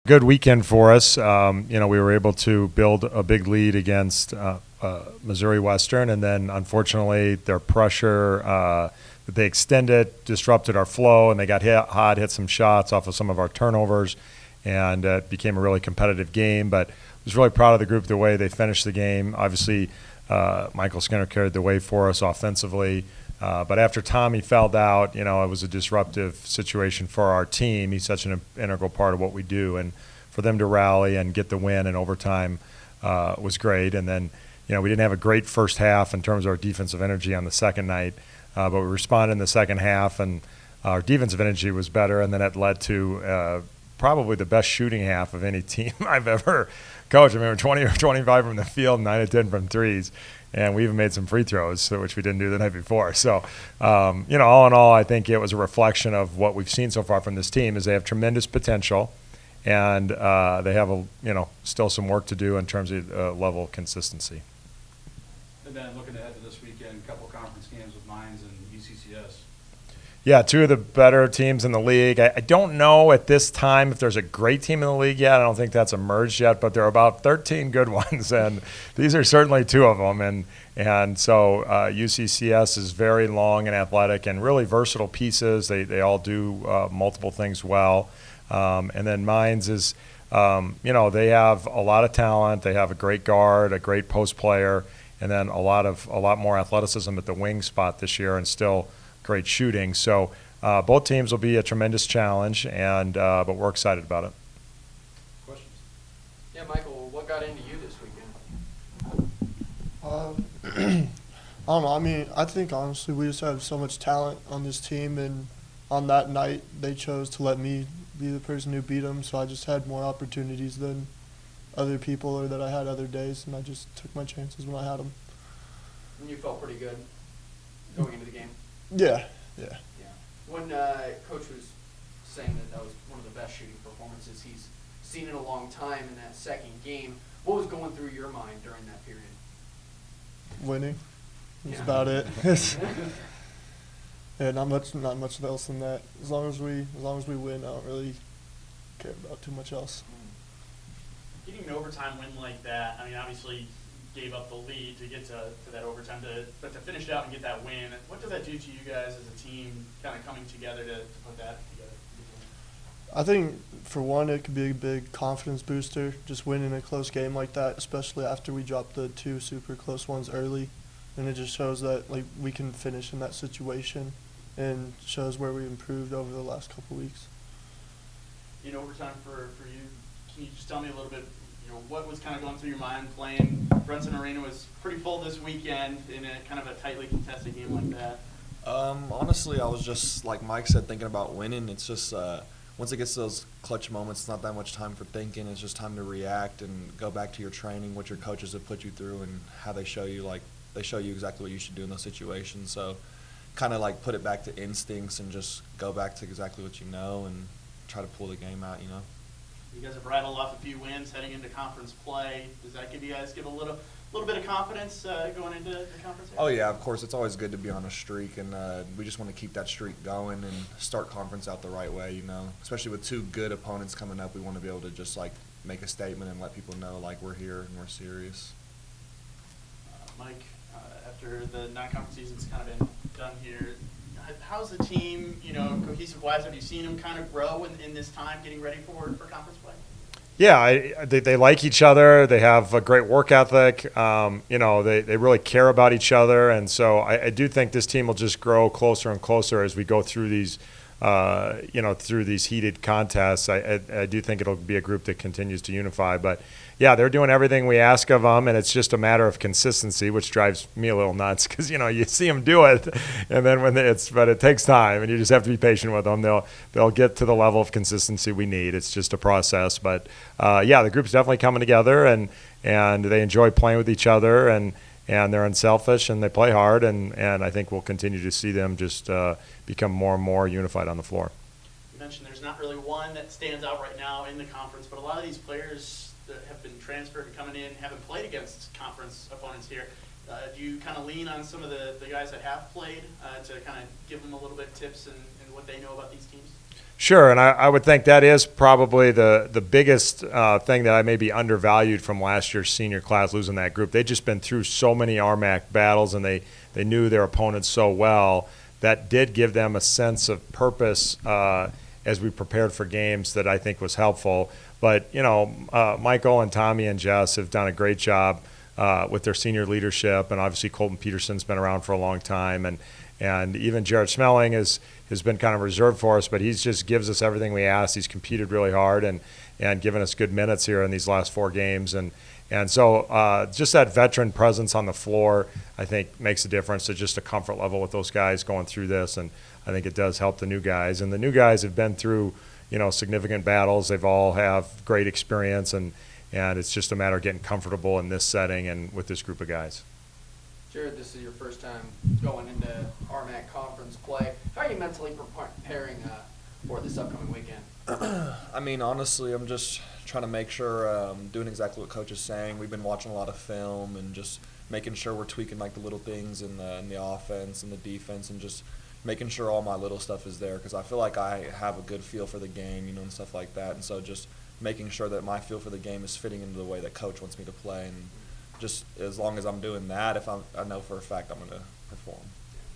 Good weekend for us. We were able to build a big lead against Missouri Western, and then unfortunately their pressure that they extended disrupted our flow, and they got hit some shots off of some of our turnovers, and it became a really competitive game. But I was really proud of the group, the way they finished the game. Obviously, Michael Skinner carried the way for us offensively. But after Tommy fouled out, it was a disruptive situation for our team. He's such an integral part of what we do. And for them to rally and get the win in overtime was great. And then, we didn't have a great first half in terms of our defensive energy on the second night. But we responded in the second half, and our defensive energy was better. And then it led to probably the best shooting half of any team I've ever coached. I mean, 20 or 25 from the field, 9 or 10 from threes. And we even made some free throws, which we didn't do the night before. So, all in all, I think it was a reflection of what we've seen so far from this team. Is they have tremendous potential, and they have still some work to do in terms of level of consistency. And then looking ahead to this weekend, a couple conference games with Mines and UCCS. Yeah, two of the better teams in the league. I don't know at this time if there's a great team in the league yet. I don't think that's emerged yet, but there are about 13 good ones, and these are certainly two of them. And so UCCS is very long and athletic and really versatile pieces. They all do multiple things well. And then Mines is, they have a lot of talent. They have a great guard, a great post player, and then a lot more athleticism at the wing spot this year, and still great shooting. So both teams will be a tremendous challenge, but we're excited about it. Questions? Yeah, Michael, what got into you this weekend? I don't know. I mean, I think honestly we just have so much talent on this team, and on that night they chose to let me be the person who beat them, so I just had more opportunities than other people or that I had other days, and I just took my chances when I had them. And you felt pretty good going into the game? Yeah. When Coach was saying that was one of the best shooting performances he's seen in a long time in that second game, what was going through your mind during that period? Winning. That's Yeah. about it. Yeah, not much else than that. As long as we win, I don't really care about too much else. Getting an overtime win like that, I mean, obviously gave up the lead to get to that overtime, but to finish it out and get that win, what does that do to you guys as a team, kind of coming together to put that together? I think, for one, it could be a big confidence booster, just winning a close game like that, especially after we dropped the two super close ones early. And it just shows that we can finish in that situation, and shows where we improved over the last couple weeks. In overtime for you, can you just tell me a little bit, what was kind of going through your mind playing? Brunson Arena was pretty full this weekend in a kind of a tightly contested game like that. Honestly, I was just, like Mike said, thinking about winning. It's just once it gets to those clutch moments, it's not that much time for thinking. It's just time to react and go back to your training, what your coaches have put you through, and how they show you exactly what you should do in those situations. So kind of put it back to instincts and just go back to exactly what you know and try to pull the game out, You guys have rattled off a few wins heading into conference play. Does that give you guys a little bit of confidence going into the conference? Oh, yeah, of course. It's always good to be on a streak, and we just want to keep that streak going and start conference out the right way, Especially with two good opponents coming up, we want to be able to just, make a statement and let people know, we're here and we're serious. Mike, after the non-conference season's kind of been done here, how's the team, cohesive-wise? Have you seen them kind of grow in this time getting ready for conference play? Yeah, they like each other. They have a great work ethic. They really care about each other. And so I do think this team will just grow closer and closer as we go through these, through these heated contests. I do think it'll be a group that continues to unify. But, yeah, they're doing everything we ask of them, and it's just a matter of consistency, which drives me a little nuts because, you see them do it, and then but it takes time, and you just have to be patient with them. They'll get to the level of consistency we need. It's just a process. But, the group's definitely coming together, and they enjoy playing with each other, and they're unselfish, and they play hard, and I think we'll continue to see them just become more and more unified on the floor. You mentioned there's not really one that stands out right now in the conference, but a lot of these players that have been transferred and coming in haven't played against conference opponents here. Do you kind of lean on some of the guys that have played to kind of give them a little bit tips and what they know about these teams? Sure, and I would think that is probably the biggest thing that I maybe undervalued from last year's senior class, losing that group. They'd just been through so many RMAC battles, and they knew their opponents so well. That did give them a sense of purpose as we prepared for games that I think was helpful. But, Michael and Tommy and Jess have done a great job with their senior leadership, and obviously Colton Peterson's been around for a long time, and even Jared Smelling has been kind of reserved for us, but he just gives us everything we ask. He's competed really hard and given us good minutes here in these last 4 games. And so just that veteran presence on the floor, I think, makes a difference to just a comfort level with those guys going through this. And I think it does help the new guys. And the new guys have been through, significant battles. They've all have great experience, and it's just a matter of getting comfortable in this setting and with this group of guys. Jared, this is your first time going into RMAC conference play. How are you mentally preparing for this upcoming weekend? I mean, honestly, I'm just trying to make sure I'm doing exactly what Coach is saying. We've been watching a lot of film and just making sure we're tweaking like the little things in the offense and the defense, and just making sure all my little stuff is there, because I feel like I have a good feel for the game, and stuff like that. And so just making sure that my feel for the game is fitting into the way that Coach wants me to play, and just as long as I'm doing that, I know for a fact I'm going to perform.